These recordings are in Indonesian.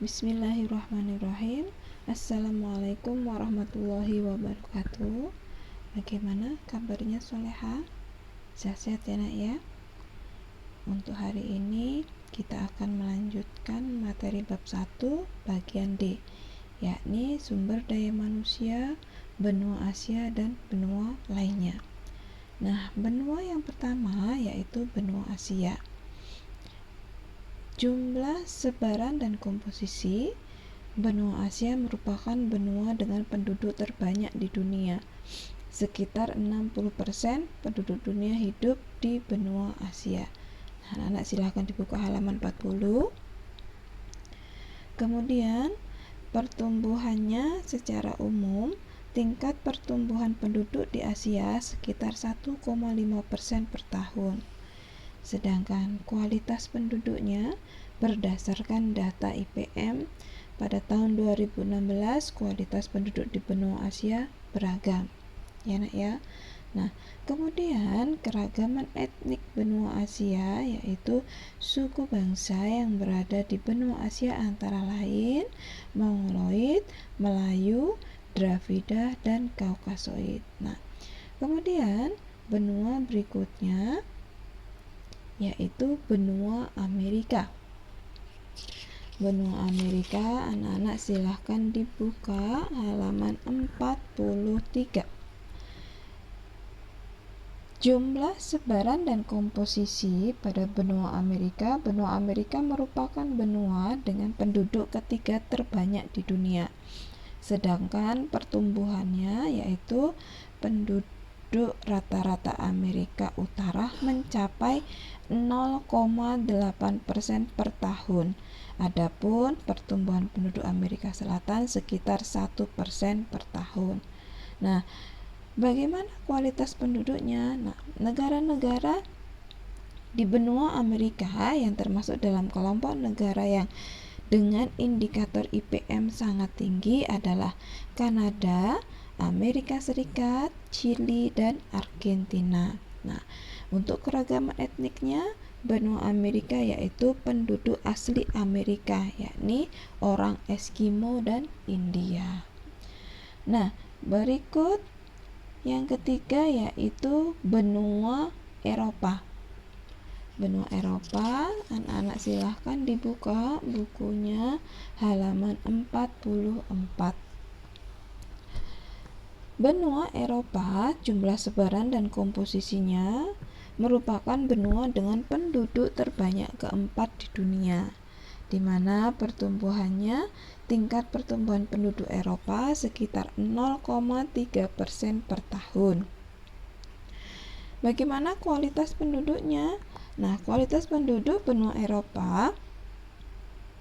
Bismillahirrahmanirrahim. Assalamualaikum warahmatullahi wabarakatuh. Bagaimana kabarnya Soleha? Sehat-sehat ya nak ya? Untuk hari ini kita akan melanjutkan materi bab 1 bagian D, yakni sumber daya manusia, benua Asia dan benua lainnya. Nah, benua yang pertama yaitu benua Asia. Jumlah, sebaran, dan komposisi benua Asia merupakan benua dengan penduduk terbanyak di dunia. Sekitar 60% penduduk dunia hidup di benua Asia. Nah, anak-anak silahkan dibuka halaman 40. Kemudian pertumbuhannya secara umum, tingkat pertumbuhan penduduk di Asia sekitar 1,5% per tahun. Sedangkan kualitas penduduknya berdasarkan data IPM pada tahun 2016, kualitas penduduk di benua Asia beragam. Ya nak ya. Nah, kemudian keragaman etnik benua Asia yaitu suku bangsa yang berada di benua Asia antara lain Mongoloid, Melayu, Dravida, dan Kaukasoid. Nah, kemudian benua berikutnya yaitu benua Amerika. Benua Amerika, anak-anak silahkan dibuka halaman 43. Jumlah, sebaran, dan komposisi pada benua Amerika. Benua Amerika merupakan benua dengan penduduk ketiga terbanyak di dunia. Sedangkan pertumbuhannya yaitu penduduk rata-rata Amerika Utara mencapai 0,8% per tahun. Adapun pertumbuhan penduduk Amerika Selatan sekitar 1% per tahun. Nah, bagaimana kualitas penduduknya? Nah, negara-negara di benua Amerika yang termasuk dalam kelompok negara yang dengan indikator IPM sangat tinggi adalah Kanada, Amerika Serikat, Chili, dan Argentina. Nah, untuk keragaman etniknya, benua Amerika yaitu penduduk asli Amerika, yakni orang Eskimo dan India. Nah, berikut yang ketiga yaitu benua Eropa. Benua Eropa, anak-anak silahkan dibuka bukunya halaman 44. Benua Eropa, jumlah sebaran dan komposisinya merupakan benua dengan penduduk terbanyak keempat di dunia, di mana pertumbuhannya, tingkat pertumbuhan penduduk Eropa sekitar 0,3% per tahun. Bagaimana kualitas penduduknya? Nah, kualitas penduduk benua Eropa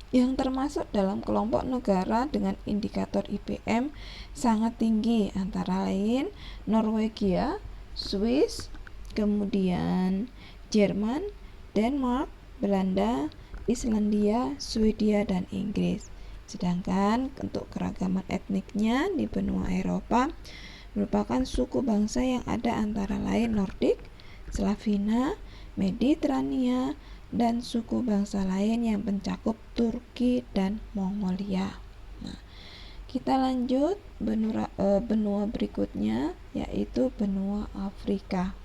yang termasuk dalam kelompok negara dengan indikator IPM sangat tinggi, antara lain Norwegia, Swiss, kemudian Jerman, Denmark, Belanda, Islandia, Swedia, dan Inggris. Sedangkan untuk keragaman etniknya di benua Eropa merupakan suku bangsa yang ada antara lain Nordik, Slavina, Mediterania, dan suku bangsa lain yang mencakup Turki dan Mongolia. Nah, kita lanjut benua berikutnya yaitu benua Afrika.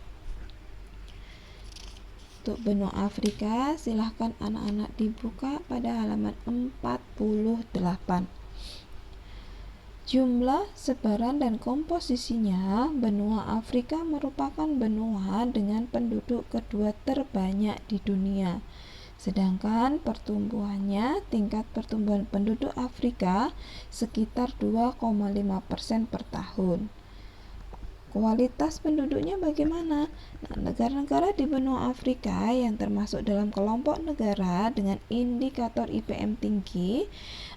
Untuk benua Afrika, silahkan anak-anak dibuka pada halaman 48. Jumlah, sebaran, dan komposisinya, benua Afrika merupakan benua dengan penduduk kedua terbanyak di dunia. Sedangkan pertumbuhannya, tingkat pertumbuhan penduduk Afrika sekitar 2,5% per tahun. Kualitas penduduknya bagaimana? Nah, negara-negara di benua Afrika yang termasuk dalam kelompok negara dengan indikator IPM tinggi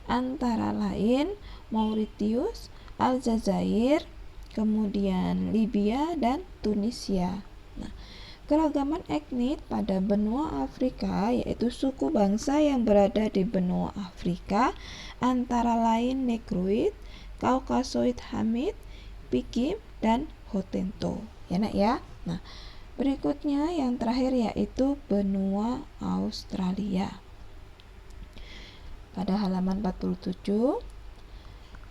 antara lain Mauritius, Aljazair, kemudian Libya, dan Tunisia. Nah, keragaman etnik pada benua Afrika yaitu suku bangsa yang berada di benua Afrika antara lain Negroid, Kaukasoid Hamid, Pikim, dan Hotento. Ya nak ya. Nah, berikutnya yang terakhir yaitu benua Australia. pada halaman 47.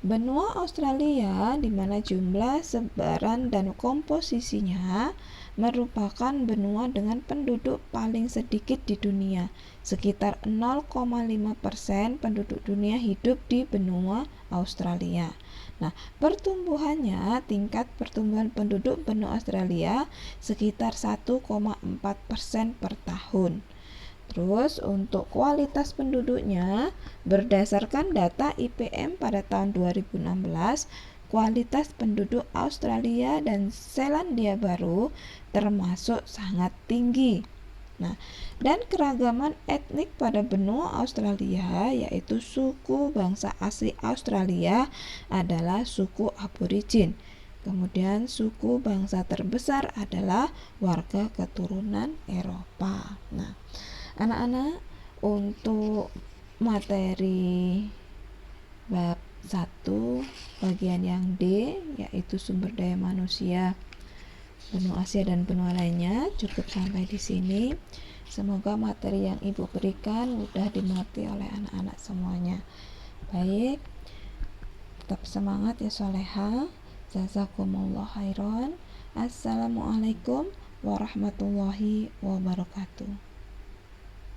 Benua Australia, di mana jumlah, sebaran, dan komposisinya merupakan benua dengan penduduk paling sedikit di dunia. Sekitar 0,5% penduduk dunia hidup di benua Australia. Nah, pertumbuhannya, tingkat pertumbuhan penduduk benua Australia sekitar 1,4% per tahun. Terus untuk kualitas penduduknya, berdasarkan data IPM pada tahun 2016, kualitas penduduk Australia dan Selandia Baru termasuk sangat tinggi. Nah, dan keragaman etnik pada benua Australia, yaitu suku bangsa asli Australia adalah suku Aborigin. Kemudian suku bangsa terbesar adalah warga keturunan Eropa. Nah, anak-anak, untuk materi bab 1 bagian yang D, yaitu sumber daya manusia benua Asia dan benua lainnya, cukup sampai di sini. Semoga materi yang Ibu berikan mudah dimengerti oleh anak-anak semuanya. Baik, tetap semangat ya soleha. Jazakumullah khairan. Assalamualaikum warahmatullahi wabarakatuh.